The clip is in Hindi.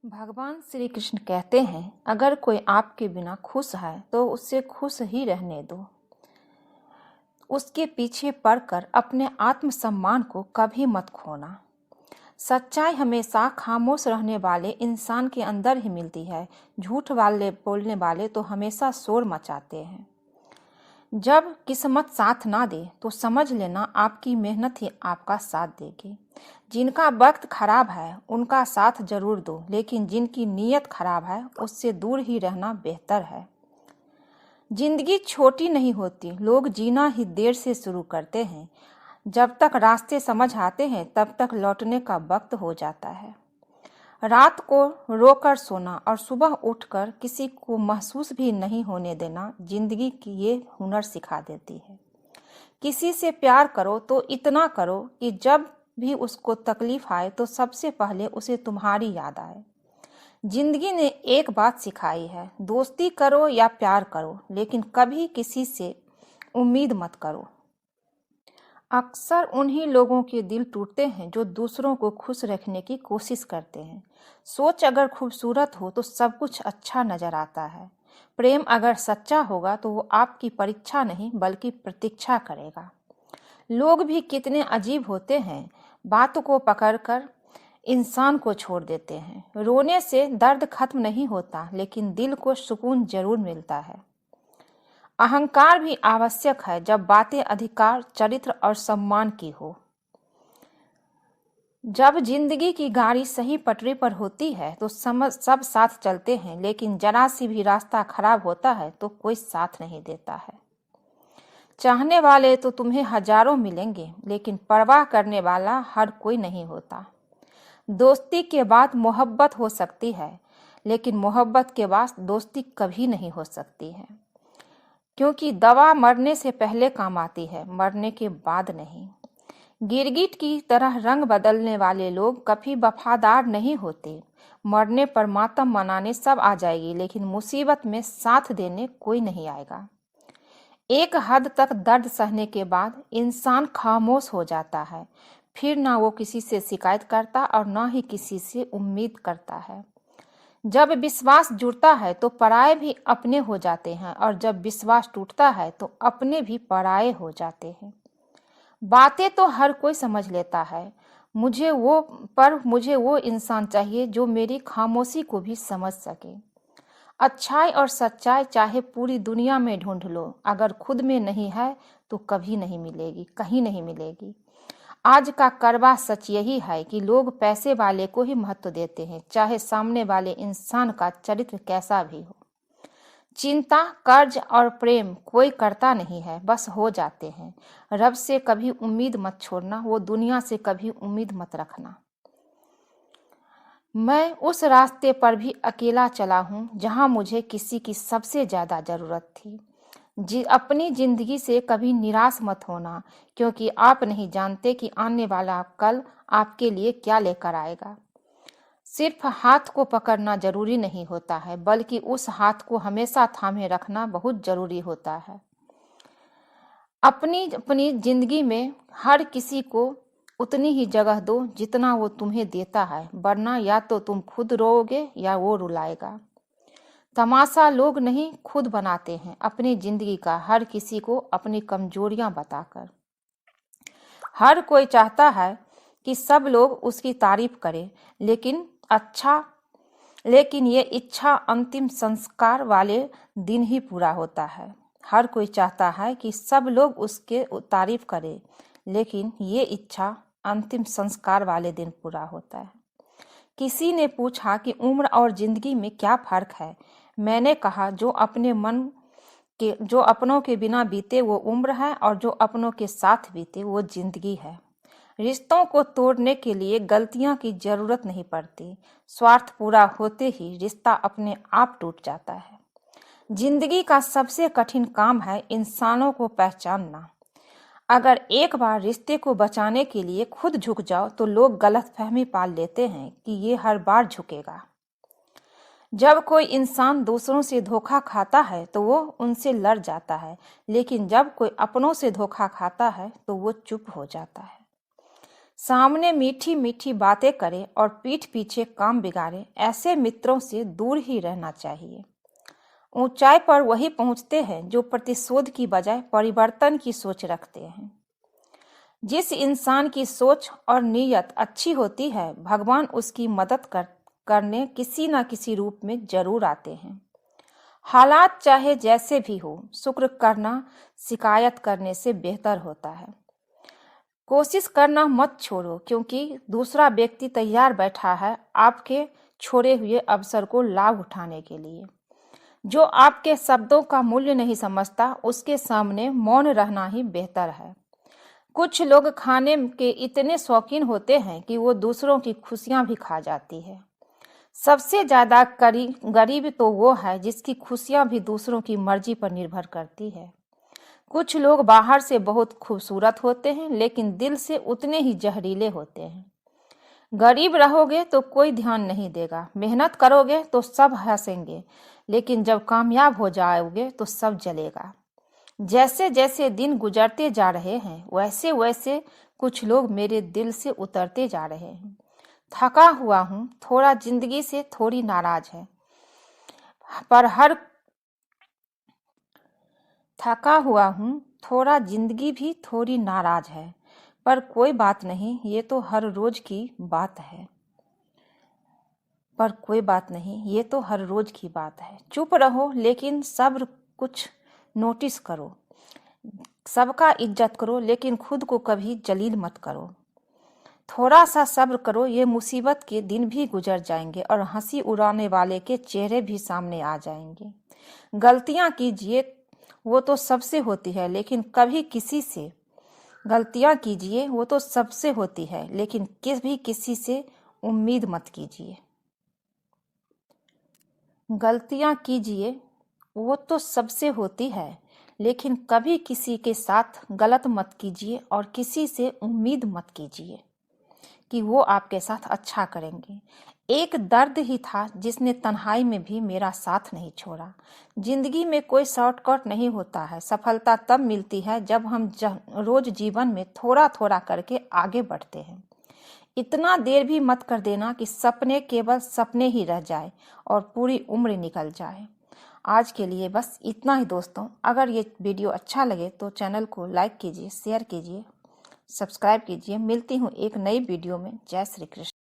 भगवान श्री कृष्ण कहते हैं, अगर कोई आपके बिना खुश है तो उससे खुश ही रहने दो। उसके पीछे पड़कर अपने आत्मसम्मान को कभी मत खोना। सच्चाई हमेशा खामोश रहने वाले इंसान के अंदर ही मिलती है। झूठ वाले बोलने वाले तो हमेशा शोर मचाते हैं। जब किस्मत साथ ना दे तो समझ लेना आपकी मेहनत ही आपका साथ देगी। जिनका वक्त खराब है उनका साथ जरूर दो, लेकिन जिनकी नीयत खराब है उससे दूर ही रहना बेहतर है। जिंदगी छोटी नहीं होती, लोग जीना ही देर से शुरू करते हैं। जब तक रास्ते समझ आते हैं तब तक लौटने का वक्त हो जाता है। रात को रोकर सोना और सुबह उठकर किसी को महसूस भी नहीं होने देना जिंदगी की ये हुनर सिखा देती है। किसी से प्यार करो तो इतना करो कि जब भी उसको तकलीफ आए तो सबसे पहले उसे तुम्हारी याद आए। जिंदगी ने एक बात सिखाई है, दोस्ती करो या प्यार करो, लेकिन कभी किसी से उम्मीद मत करो। अक्सर उन्हीं लोगों के दिल टूटते हैं जो दूसरों को खुश रखने की कोशिश करते हैं। सोच अगर खूबसूरत हो तो सब कुछ अच्छा नजर आता है। प्रेम अगर सच्चा होगा तो वो आपकी परीक्षा नहीं बल्कि प्रतीक्षा करेगा। लोग भी कितने अजीब होते हैं, बात को पकड़कर इंसान को छोड़ देते हैं। रोने से दर्द खत्म नहीं होता, लेकिन दिल को सुकून जरूर मिलता है। अहंकार भी आवश्यक है जब बातें अधिकार, चरित्र और सम्मान की हो। जब जिंदगी की गाड़ी सही पटरी पर होती है तो सब साथ चलते हैं, लेकिन जरा सी भी रास्ता खराब होता है तो कोई साथ नहीं देता है। चाहने वाले तो तुम्हें हजारों मिलेंगे, लेकिन परवाह करने वाला हर कोई नहीं होता। दोस्ती के बाद मोहब्बत हो सकती है, लेकिन मोहब्बत के बाद दोस्ती कभी नहीं हो सकती है, क्योंकि दवा मरने से पहले काम आती है, मरने के बाद नहीं। गिरगिट की तरह रंग बदलने वाले लोग कभी वफादार नहीं होते। मरने पर मातम मनाने सब आ जाएगी, लेकिन मुसीबत में साथ देने कोई नहीं आएगा। एक हद तक दर्द सहने के बाद इंसान खामोश हो जाता है। फिर ना वो किसी से शिकायत करता और ना ही किसी से उम्मीद करता है। जब विश्वास जुड़ता है तो पराये भी अपने हो जाते हैं, और जब विश्वास टूटता है तो अपने भी पराये हो जाते हैं। बातें तो हर कोई समझ लेता है, मुझे वो इंसान चाहिए जो मेरी खामोशी को भी समझ सके। अच्छाई और सच्चाई चाहे पूरी दुनिया में ढूंढ लो, अगर खुद में नहीं है तो कभी नहीं मिलेगी, कहीं नहीं मिलेगी। आज का कड़वा सच यही है कि लोग पैसे वाले को ही महत्व देते हैं, चाहे सामने वाले इंसान का चरित्र कैसा भी हो। चिंता, कर्ज और प्रेम कोई करता नहीं है, बस हो जाते हैं। रब से कभी उम्मीद मत छोड़ना, वो दुनिया से कभी उम्मीद मत रखना। मैं उस रास्ते पर भी अकेला चला हूँ जहाँ मुझे किसी की सबसे ज्यादा जरूरत थी। अपनी जिंदगी से कभी निराश मत होना, क्योंकि आप नहीं जानते कि आने वाला कल आपके लिए क्या लेकर आएगा। सिर्फ हाथ को पकड़ना जरूरी नहीं होता है, बल्कि उस हाथ को हमेशा थामे रखना बहुत जरूरी होता है। अपनी अपनी जिंदगी में हर किसी को उतनी ही जगह दो जितना वो तुम्हें देता है, वरना या तो तुम खुद रोओगे या वो रुलाएगा। तमाशा लोग नहीं खुद बनाते हैं अपनी जिंदगी का, हर किसी को अपनी कमजोरियां बताकर। हर कोई चाहता है कि सब लोग उसकी तारीफ करें, लेकिन ये इच्छा अंतिम संस्कार वाले दिन ही पूरा होता है। हर कोई चाहता है कि सब लोग उसके तारीफ करें, लेकिन ये इच्छा अंतिम संस्कार वाले दिन पूरा होता है। किसी ने पूछा कि उम्र और जिंदगी में क्या फर्क है। मैंने कहा, जो अपनों के बिना बीते वो उम्र है, और जो अपनों के साथ बीते वो जिंदगी है। रिश्तों को तोड़ने के लिए गलतियां की जरूरत नहीं पड़ती, स्वार्थ पूरा होते ही रिश्ता अपने आप टूट जाता है। जिंदगी का सबसे कठिन काम है इंसानों को पहचानना। अगर एक बार रिश्ते को बचाने के लिए खुद झुक जाओ तो लोग गलतफहमी पाल लेते हैं कि ये हर बार झुकेगा। जब कोई इंसान दूसरों से धोखा खाता है तो वो उनसे लड़ जाता है, लेकिन जब कोई अपनों से धोखा खाता है तो वो चुप हो जाता है। सामने मीठी मीठी बातें करे और पीठ पीछे काम बिगाड़े, ऐसे मित्रों से दूर ही रहना चाहिए। ऊंचाई पर वही पहुंचते हैं जो प्रतिशोध की बजाय परिवर्तन की सोच रखते हैं। जिस इंसान की सोच और नीयत अच्छी होती है, भगवान उसकी मदद करने किसी न किसी रूप में जरूर आते हैं। हालात चाहे जैसे भी हो, शुक्र करना शिकायत करने से बेहतर होता है। कोशिश करना मत छोड़ो, क्योंकि दूसरा व्यक्ति तैयार बैठा है आपके छोड़े हुए अवसर को लाभ उठाने के लिए। जो आपके शब्दों का मूल्य नहीं समझता, उसके सामने मौन रहना ही बेहतर है। कुछ लोग खाने के इतने शौकीन होते हैं कि वो दूसरों की खुशियां भी खा जाती है। सबसे ज्यादा गरीब तो वो है जिसकी खुशियां भी दूसरों की मर्जी पर निर्भर करती है। कुछ लोग बाहर से बहुत खूबसूरत होते हैं, लेकिन दिल से उतने ही जहरीले होते हैं। गरीब रहोगे तो कोई ध्यान नहीं देगा, मेहनत करोगे तो सब हंसेंगे, लेकिन जब कामयाब हो जाओगे तो सब जलेगा। जैसे जैसे दिन गुजरते जा रहे हैं, वैसे वैसे कुछ लोग मेरे दिल से उतरते जा रहे हैं। थका हुआ हूँ, थोड़ा जिंदगी से थोड़ी नाराज है, पर हर थका हुआ हूँ, थोड़ा जिंदगी भी थोड़ी नाराज है, पर कोई बात नहीं, ये तो हर रोज की बात है। पर कोई बात नहीं, ये तो हर रोज की बात है। चुप रहो, लेकिन सब्र कुछ नोटिस करो। सबका इज्जत करो, लेकिन खुद को कभी जलील मत करो। थोड़ा सा सब्र करो, ये मुसीबत के दिन भी गुजर जाएंगे और हंसी उड़ाने वाले के चेहरे भी सामने आ जाएंगे। गलतियां कीजिए, वो तो सबसे होती है, लेकिन कभी किसी से गलतियां कीजिए, वो तो सबसे होती है, लेकिन किसी से उम्मीद मत कीजिए। गलतियां कीजिए, वो तो सबसे होती है, लेकिन कभी किसी के साथ गलत मत कीजिए और किसी से उम्मीद मत कीजिए कि वो आपके साथ अच्छा करेंगे। एक दर्द ही था जिसने तन्हाई में भी मेरा साथ नहीं छोड़ा। जिंदगी में कोई शॉर्टकट नहीं होता है। सफलता तब मिलती है जब हम रोज जीवन में थोड़ा थोड़ा करके आगे बढ़ते हैं। इतना देर भी मत कर देना कि सपने केवल सपने ही रह जाए और पूरी उम्र निकल जाए। आज के लिए बस इतना ही दोस्तों। अगर ये वीडियो अच्छा लगे तो चैनल को लाइक कीजिए, शेयर कीजिए, सब्सक्राइब कीजिए। मिलती हूँ एक नई वीडियो में। जय श्री कृष्ण।